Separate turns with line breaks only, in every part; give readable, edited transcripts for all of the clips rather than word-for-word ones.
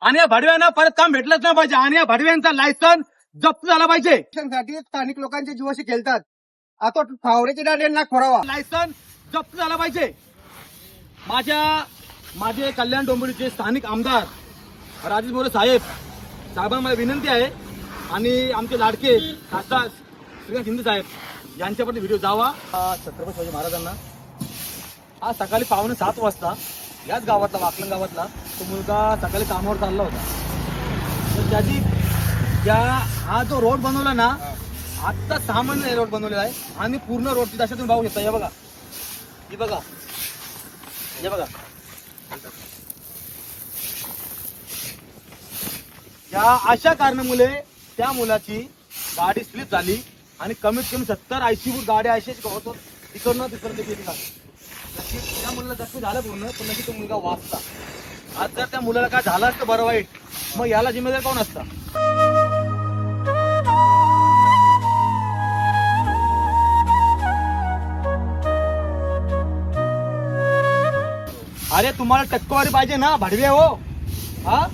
आणि या भाडव्यांना परत काम भेटलंच नाही पाहिजे आणि या भाडव्यांचा लायसन जप्त झाला पाहिजे.
साठी स्थानिक लोकांच्या जीवाशी खेळतात. आता फावड्याची दांडे नाक फोडावा.
लायसन जप्त झाला पाहिजे. माझे कल्याण डोंबिवलीचे स्थानिक आमदार राजेश मोरे साहेबांना मला विनंती आहे आणि आमचे लाडके खासदार श्रीकांत शिंदे साहेब यांच्यापर्यंत व्हिडिओ जावा. छत्रपती शिवाजी महाराजांना आज सकाळी 6:45 वाजता याच गावातला वाकलन गावातला तो मुलगा सकाळी कामावर चालला होता. तर त्याची हा जो रोड बनवला ना आत्ता 6 महिने रोड बनवलेला आहे आणि पूर्ण रोडची दशा तुम्ही बघू शकता. हे बघा हे बघा हे बघा या अशा कारणामुळे त्या मुलाची गाडी स्लिप झाली आणि कमीत कमी 70-80 फूट गाड्या अशीच होतो तिकडनं गेली का. त्या मुलाला जखमी झालं पूर्ण पण नक्की तो मुलगा वाचता. आज जर त्या मुलाला काय झालं असतं बरं वाईट मग याला जिम्मेदार कोण असता. अरे तुम्हाला टक्केवारी पाहिजे ना भाडवे हो. हा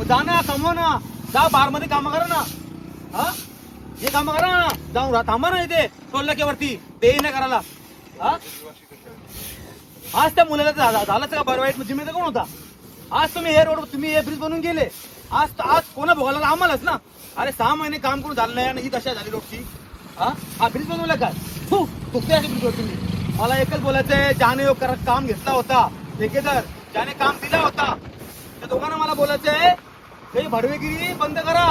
जा ना कमवा ना जा बार मध्ये काम करा ना. हा हे काम करा ना जाऊन थांबा ना इथे टोलनाक्यावरती ते नाही करायला. हा आज त्या मुलाला झालंच का बरं वाईट जिम्मेदार कोण होता. आज तुम्ही हे ब्रिज बनवून गेले आज कोणा भोगायला आम्हालाच ना. अरे 6 महिने काम करून झालं नाही आणि ही दशा झाली रोडची. हा ब्रिज बनवला काय ब्रिजवर तुम्ही. मला एकच बोलायचंय ज्याने काम घेतला होता ठेकेदार ज्याने काम दिला होता त्या दोघांना मला बोलायचंय हे भाडवेगिरी बंद करा.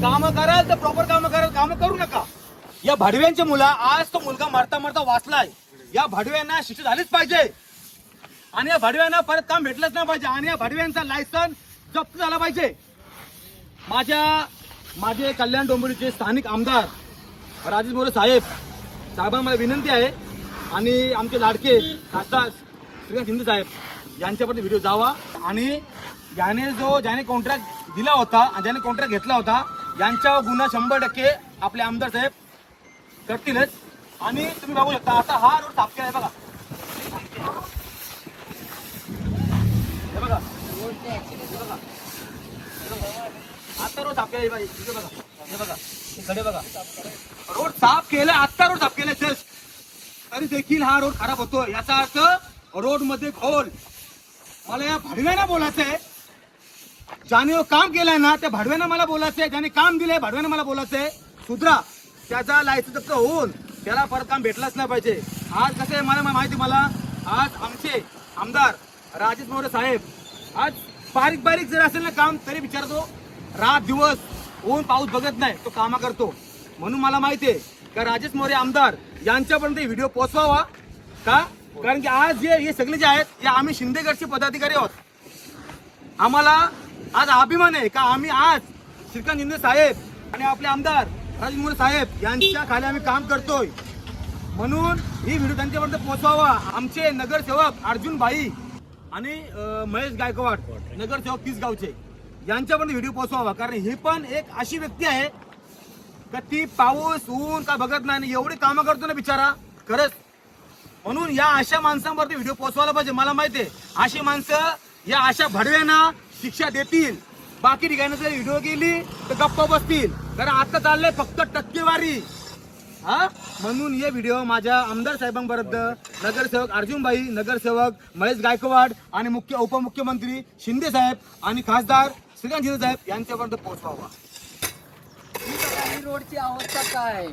काम कराल तर प्रॉपर काम करू नका. या भाडव्यांच्या मुला आज तो मुलगा मरता मरता वाचलाय. या भाडव्यांना शिक्षा झालीच पाहिजे आणि या भाडव्यांना परत काम भेटलंच नाही पाहिजे आणि या भाडव्यांचा लायसन जप्त झाला पाहिजे. माझे कल्याण डोंबिवलीचे स्थानिक आमदार राजेश मोरे साहेबांना मला विनंती आहे आणि आमचे लाडके खासदार श्रीकांत शिंदे साहेब यांच्यापर्यंत व्हिडिओ जावा आणि ज्याने कॉन्ट्रॅक्ट दिला होता ज्याने कॉन्ट्रॅक्ट घेतला होता यांच्यावर गुन्हा 100% आपले आमदार साहेब करतीलच. आणि तुम्ही बघू शकता आता हा रोड साफ केला आहे बघा. हे बघा आता रोड साफ केला बघा. हे बघा कडे बघा रोड साफ केलं आत्ता रोड साफ केलाय जस्ट तरी देखील हा रोड खराब होतो. याचा अर्थ रोड मध्ये खोल. मला या भाडव्यांना बोलायचंय ज्याने काम केलंय ना त्या भाडव्यांना मला बोलायचंय ज्याने काम दिलंय भाडव्यांना मला बोलायचंय सुधरा. त्याचा लायसन जप्त होऊन त्याला परत काम भेटलंच नाही पाहिजे. आज कसं आहे मला माहिती आज आमचे आमदार राजेश मोरे साहेब आज बारीक जर असेल ना काम तरी विचारतो रात दिवस ऊन पाऊस बघत नाही तो कामा करतो. म्हणून मला माहिती आहे का राजेश मोरे आमदार यांच्यापर्यंत व्हिडिओ पोहोचवावा का. कारण की आज हे सगळे जे आहेत हे आम्ही शिंदेगडचे पदाधिकारी आहोत. आम्हाला आज अभिमान आहे का आम्ही आज श्रीकांत शिंदे साहेब आणि आपले आमदार राजेश मोरे साहेब यांच्या खाली आम्ही काम करतोय. म्हणून ही व्हिडिओ त्यांच्यापर्यंत पोहोचवावा. आमचे नगरसेवक अर्जुन भाई आणि महेश गायकवाड नगरसेवक 30 गावचे यांच्यापर्यंत व्हिडिओ पोहोचवावा. कारण ही पण एक अशी व्यक्ती आहे का ती पाऊस ऊन का बघत नाही एवढी कामं करतो ना बिचारा खरंच. म्हणून या अशा माणसांवरती व्हिडिओ पोहोचवायला पाहिजे. मला माहिती आहे अशी माणसं या अशा भडव्यांना शिक्षा देतील. बाकी ठिकाणी जर व्हिडिओ गेली तर गप्पा बसतील. कारण आता चाललंय फक्त टक्केवारी. म्हणून हे व्हिडिओ माझ्या आमदार साहेबांपर्यंत नगरसेवक अर्जुनभाई नगरसेवक महेश गायकवाड आणि उपमुख्यमंत्री शिंदे साहेब आणि खासदार श्रीकांत शिंदे साहेब यांच्यापर्यंत पोहोचवावा.
रोडची अवस्था काय.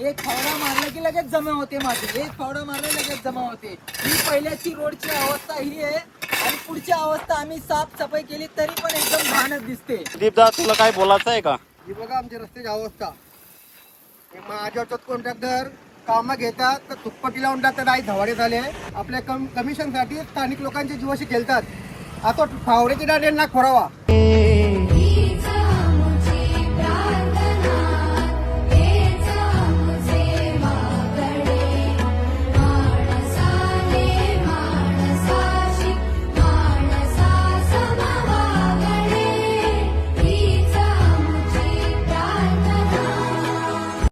एक फावडा मारला की लगेच जमा होते माती. एक फावडा मारला लगेच जमा होते. ही पहिल्याची रोडची अवस्था ही आहे आणि पुढची अवस्था आम्ही साफसफाई केली तरी पण एकदम घाणच दिसते.
दीपदा तुला काय बोलायचं आहे का.
ही बघा आमच्या रस्त्याची अवस्था. माझ्या कॉन्ट्रॅक्टर कामं घेतात तर तुप्पटी लावून टाकतात. आई धवाडे झाले आपल्या कमिशनसाठी स्थानिक लोकांच्या जीवाशी खेळतात. आता फावड्याची दांडे नाक फोडावा.